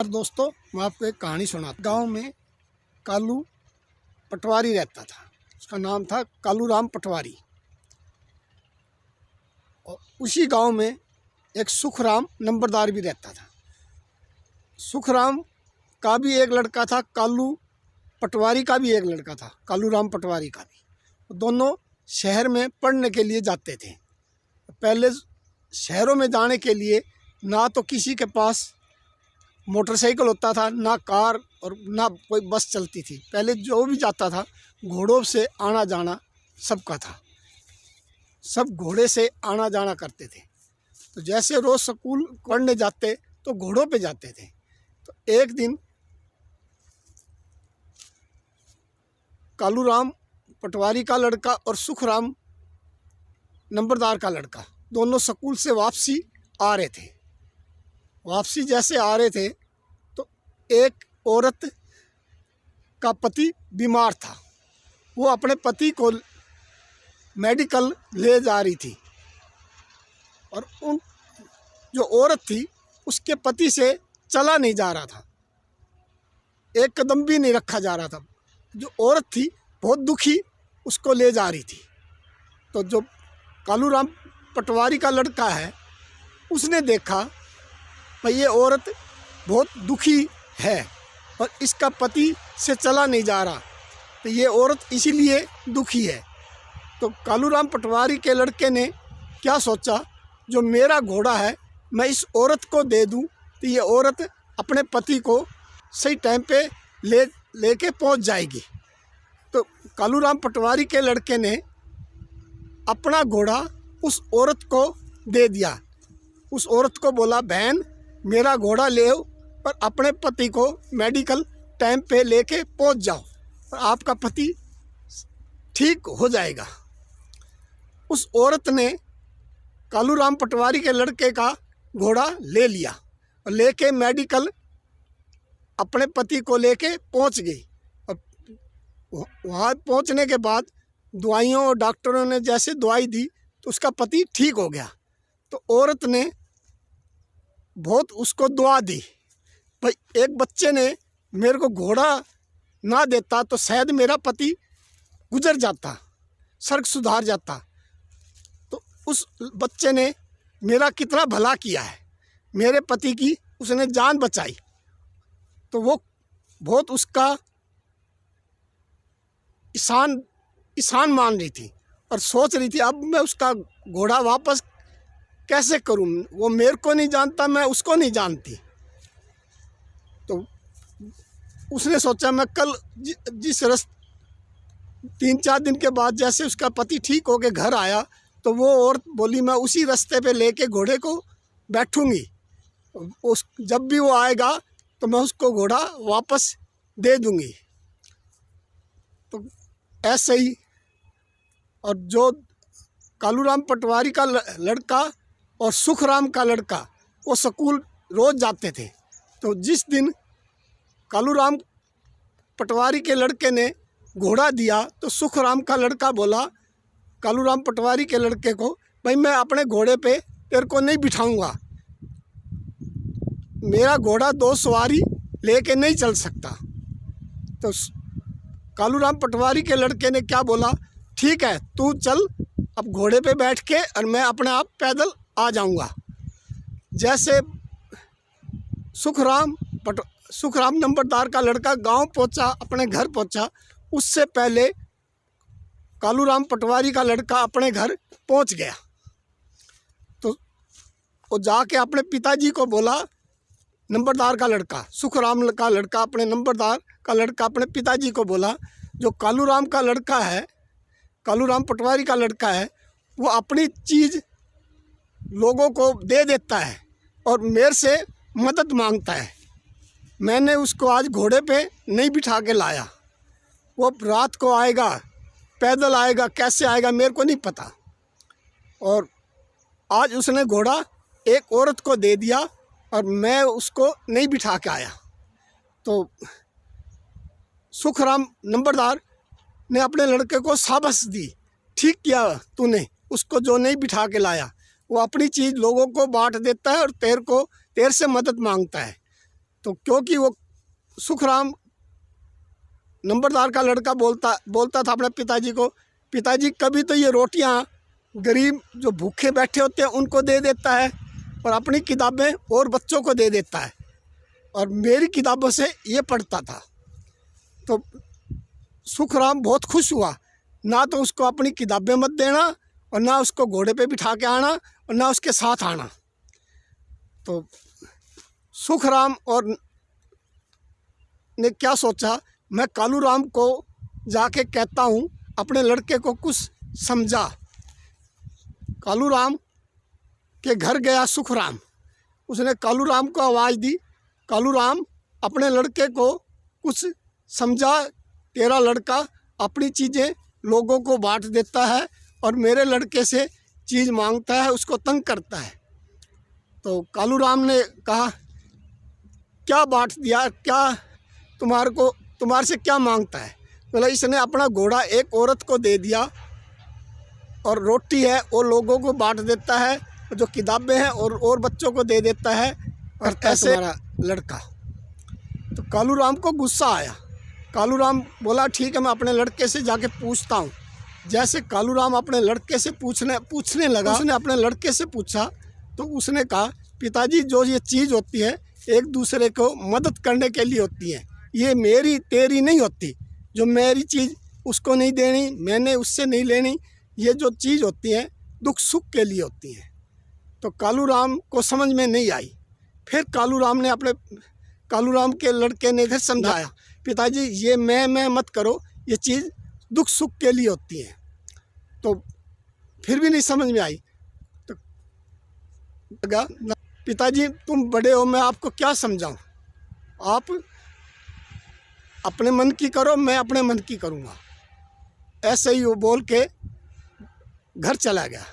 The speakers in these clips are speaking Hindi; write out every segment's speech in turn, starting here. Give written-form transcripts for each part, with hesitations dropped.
नमस्कार दोस्तों, मैं आपको एक कहानी सुनाता। गांव में कालू पटवारी रहता था। उसका नाम था कालू राम पटवारी। और उसी गांव में एक सुखराम नंबरदार भी रहता था। सुखराम का भी एक लड़का था, कालू पटवारी का भी एक लड़का था, कालू राम पटवारी का भी। दोनों शहर में पढ़ने के लिए जाते थे। पहले शहरों में जाने के लिए ना तो किसी के पास मोटरसाइकिल होता था, ना कार और ना कोई बस चलती थी। पहले जो भी जाता था घोड़ों से आना जाना सबका था। सब घोड़े से आना जाना करते थे। तो जैसे रोज़ स्कूल पढ़ने जाते तो घोड़ों पे जाते थे। तो एक दिन कालू राम पटवारी का लड़का और सुखराम नंबरदार का लड़का दोनों स्कूल से वापसी आ रहे थे। वापसी जैसे आ रहे थे तो एक औरत का पति बीमार था। वो अपने पति को मेडिकल ले जा रही थी और उन जो औरत थी उसके पति से चला नहीं जा रहा था, एक कदम भी नहीं रखा जा रहा था। जो औरत थी बहुत दुखी उसको ले जा रही थी। तो जो कालू राम पटवारी का लड़का है उसने देखा भाई ये औरत बहुत दुखी है और इसका पति से चला नहीं जा रहा, तो ये औरत इसीलिए दुखी है। तो कालू राम पटवारी के लड़के ने क्या सोचा, जो मेरा घोड़ा है मैं इस औरत को दे दूं तो ये औरत अपने पति को सही टाइम पे लेके पहुंच जाएगी। तो कालू राम पटवारी के लड़के ने अपना घोड़ा उस औरत को दे दिया। उस औरत को बोला, बहन मेरा घोड़ा ले आओ और अपने पति को मेडिकल टाइम पे लेके पहुंच जाओ और आपका पति ठीक हो जाएगा। उस औरत ने कालू राम पटवारी के लड़के का घोड़ा ले लिया और लेके मेडिकल अपने पति को लेके पहुंच गई। और वहाँ पहुंचने के बाद दवाइयों और डॉक्टरों ने जैसे दवाई दी तो उसका पति ठीक हो गया। तो औरत ने बहुत उसको दुआ दी, भाई एक बच्चे ने मेरे को घोड़ा ना देता तो शायद मेरा पति गुजर जाता, स्वर्ग सुधार जाता। तो उस बच्चे ने मेरा कितना भला किया है, मेरे पति की उसने जान बचाई। तो वो बहुत उसका ईसान मान रही थी और सोच रही थी अब मैं उसका घोड़ा वापस कैसे करूं। वो मेरे को नहीं जानता, मैं उसको नहीं जानती। तो उसने सोचा मैं कल जिस 3-4 दिन के बाद जैसे उसका पति ठीक होके घर आया तो वो औरत बोली मैं उसी रास्ते पे लेके घोड़े को बैठूंगी, उस जब भी वो आएगा तो मैं उसको घोड़ा वापस दे दूंगी। तो ऐसे ही और जो कालू राम पटवारी का लड़का और सुखराम का लड़का वो स्कूल रोज़ जाते थे। तो जिस दिन कालू राम पटवारी के लड़के ने घोड़ा दिया तो सुखराम का लड़का बोला कालू राम पटवारी के लड़के को, भाई मैं अपने घोड़े पे तेरे को नहीं बिठाऊंगा, मेरा घोड़ा 2 सवारी लेके नहीं चल सकता। तो कालू राम पटवारी के लड़के ने क्या बोला, ठीक है तू चल अब घोड़े पे बैठ के और मैं अपने आप पैदल आ जाऊंगा। जैसे सुखराम नंबरदार का लड़का गांव पहुंचा, अपने घर पहुंचा, उससे पहले कालू राम पटवारी का लड़का अपने घर पहुंच गया। तो वो जाके अपने पिताजी को बोला, नंबरदार का लड़का सुखराम का लड़का अपने नंबरदार का लड़का अपने पिताजी को बोला, जो कालू राम का लड़का है, कालू राम पटवारी का लड़का है, वो अपनी चीज़ लोगों को दे देता है और मेरे से मदद मांगता है। मैंने उसको आज घोड़े पे नहीं बिठा के लाया, वो रात को आएगा, पैदल आएगा, कैसे आएगा मेरे को नहीं पता। और आज उसने घोड़ा एक औरत को दे दिया और मैं उसको नहीं बिठा के आया। तो सुखराम नंबरदार ने अपने लड़के को शाबाश दी, ठीक किया तूने, उसको जो नहीं बिठा के लाया। वो अपनी चीज़ लोगों को बांट देता है और तेरे से मदद मांगता है। तो क्योंकि वो सुखराम नंबरदार का लड़का बोलता था अपने पिताजी को, पिताजी कभी तो ये रोटियां गरीब जो भूखे बैठे होते हैं उनको दे देता है और अपनी किताबें और बच्चों को दे देता है, और मेरी किताबों से ये पढ़ता था। तो सुखराम बहुत खुश हुआ, ना तो उसको अपनी किताबें मत देना और ना उसको घोड़े पे बिठा के आना और ना उसके साथ आना। तो सुखराम और ने क्या सोचा, मैं कालूराम को जाके कहता हूँ अपने लड़के को कुछ समझा। कालूराम के घर गया सुखराम, उसने कालूराम को आवाज़ दी, कालूराम अपने लड़के को कुछ समझा, तेरा लड़का अपनी चीज़ें लोगों को बांट देता है और मेरे लड़के से चीज़ मांगता है, उसको तंग करता है। तो कालूराम ने कहा, क्या बांट दिया, क्या तुम्हारे से क्या मांगता है? बोला, इसने अपना घोड़ा एक औरत को दे दिया और रोटी है वो लोगों को बांट देता है, जो किताबें हैं और बच्चों को दे देता है, और ऐसे तुम्हारा लड़का। तो कालूराम को गुस्सा आया। कालूराम बोला, ठीक है, मैं अपने लड़के से जाके पूछता हूँ। जैसे कालूराम अपने लड़के से पूछने लगा, उसने अपने लड़के से पूछा तो उसने कहा, पिताजी जो ये चीज़ होती है एक दूसरे को मदद करने के लिए होती है, ये मेरी तेरी नहीं होती। जो मेरी चीज़ उसको नहीं देनी, मैंने उससे नहीं लेनी, ये जो चीज़ होती है दुख सुख के लिए होती है। तो कालूराम को समझ में नहीं आई। फिर कालूराम के लड़के ने फिर समझाया, पिताजी ये मैं मत करो, ये चीज़ दुख सुख के लिए होती है। तो फिर भी नहीं समझ में आई। तो पिताजी तुम बड़े हो, मैं आपको क्या समझाऊं, आप अपने मन की करो, मैं अपने मन की करूँगा। ऐसे ही वो बोल के घर चला गया।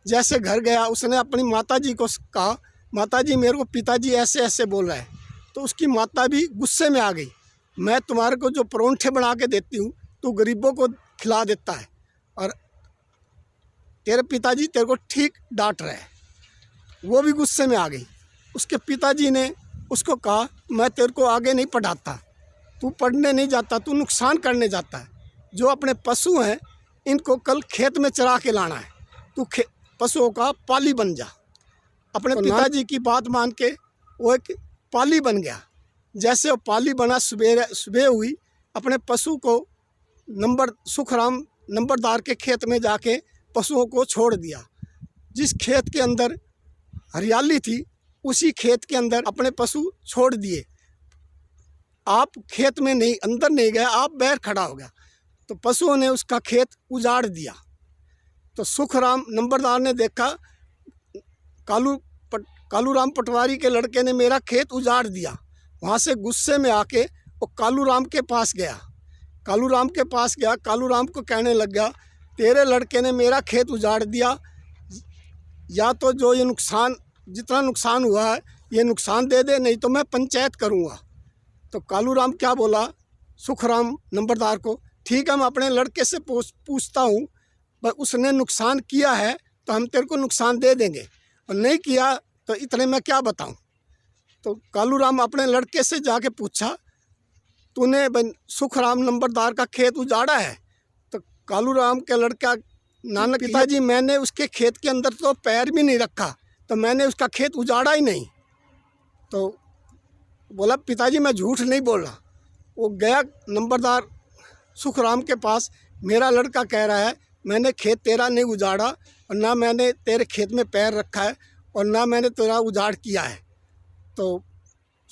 जैसे घर गया उसने अपनी माताजी को कहा, माताजी मेरे को पिताजी ऐसे ऐसे बोल रहा है। तो उसकी माता भी गुस्से में आ गई, मैं तुम्हारे को जो परोंठे बना के देती हूँ तू गरीबों को खिला देता है और तेरे पिताजी तेरे को ठीक डांट रहे हैं। वो भी गुस्से में आ गई। उसके पिताजी ने उसको कहा, मैं तेरे को आगे नहीं पढ़ाता, तू पढ़ने नहीं जाता, तू नुकसान करने जाता है। जो अपने पशु हैं इनको कल खेत में चरा के लाना है, तू पशुओं का पाली बन जा। अपने पिताजी की बात मान के वो एक पाली बन गया। जैसे वो पाली बना, सुबह हुई, अपने पशु को सुखराम नंबरदार के खेत में जाके पशुओं को छोड़ दिया। जिस खेत के अंदर हरियाली थी उसी खेत के अंदर अपने पशु छोड़ दिए। आप खेत में नहीं, अंदर नहीं गए, आप बाहर खड़ा हो गया। तो पशुओं ने उसका खेत उजाड़ दिया। तो सुखराम नंबरदार ने देखा, कालूराम पटवारी के लड़के ने मेरा खेत उजाड़ दिया। वहाँ से गुस्से में आके वो कालूराम के पास गया। कालूराम को कहने लग गया, तेरे लड़के ने मेरा खेत उजाड़ दिया, या तो जो ये जितना नुकसान हुआ है ये नुकसान दे दे, नहीं तो मैं पंचायत करूँगा। तो कालूराम क्या बोला सुखराम नंबरदार को, ठीक है मैं अपने लड़के से पूछता हूँ, पर उसने नुकसान किया है तो हम तेरे को नुकसान दे देंगे, और नहीं किया तो इतने में क्या बताऊँ। तो कालूराम अपने लड़के से जाके पूछा, तूने सुखराम नंबरदार का खेत उजाड़ा है? तो कालूराम के लड़का, नानक पिताजी मैंने उसके खेत के अंदर तो पैर भी नहीं रखा, तो मैंने उसका खेत उजाड़ा ही नहीं। तो बोला, पिताजी मैं झूठ नहीं बोल रहा। वो गया नंबरदार सुखराम के पास, मेरा लड़का कह रहा है मैंने खेत तेरा नहीं उजाड़ा और ना मैंने तेरे खेत में पैर रखा है और ना मैंने तेरा उजाड़ किया है। तो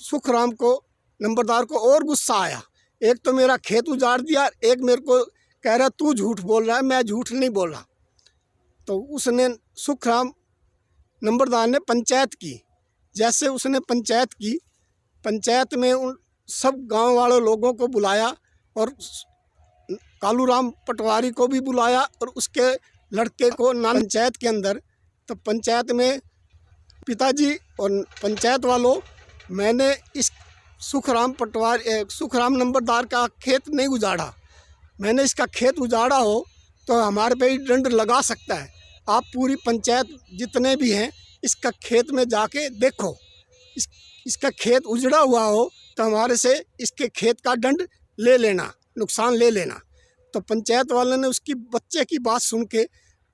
सुखराम को नंबरदार को और गुस्सा आया, एक तो मेरा खेत उजाड़ दिया, एक मेरे को कह रहा तू झूठ बोल रहा है, मैं झूठ नहीं बोल रहा। तो उसने सुखराम नंबरदार ने पंचायत की। जैसे उसने पंचायत की, पंचायत में उन सब गांव वाले लोगों को बुलाया और कालूराम पटवारी को भी बुलाया और उसके लड़के को पंचायत के अंदर। तो पंचायत में पिताजी और पंचायत वालों, मैंने इस सुखराम नंबरदार का खेत नहीं उजाड़ा, मैंने इसका खेत उजाड़ा हो तो हमारे पे ही दंड लगा सकता है। आप पूरी पंचायत जितने भी हैं इसका खेत में जाके देखो, इसका खेत उजड़ा हुआ हो तो हमारे से इसके खेत का दंड ले लेना, नुकसान ले लेना। तो पंचायत वाले ने उसकी बच्चे की बात सुन के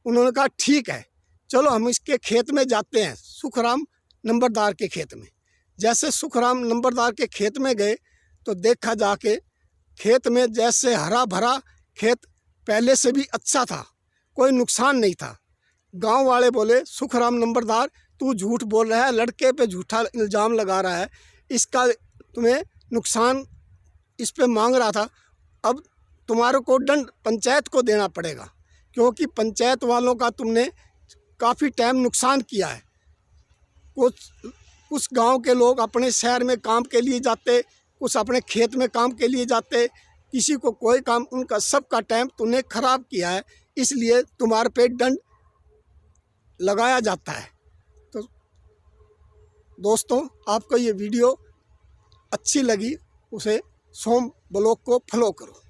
उन्होंने कहा ठीक है, चलो हम इसके खेत में जाते हैं, सुखराम नंबरदार के खेत में। जैसे सुखराम नंबरदार के खेत में गए तो देखा जाके खेत में जैसे हरा भरा खेत पहले से भी अच्छा था, कोई नुकसान नहीं था। गांव वाले बोले सुखराम नंबरदार तू झूठ बोल रहा है, लड़के पे झूठा इल्ज़ाम लगा रहा है, इसका तुम्हें नुकसान इस पे मांग रहा था, अब तुम्हारे को दंड पंचायत को देना पड़ेगा, क्योंकि पंचायत वालों का तुमने काफ़ी टाइम नुकसान किया है। कुछ गांव के लोग अपने शहर में काम के लिए जाते, कुछ अपने खेत में काम के लिए जाते, किसी को कोई काम, उनका सबका टाइम तुमने ख़राब किया है, इसलिए तुम्हारे पे दंड लगाया जाता है। तो दोस्तों, आपको ये वीडियो अच्छी लगी उसे सोम ब्लॉग को फॉलो करो।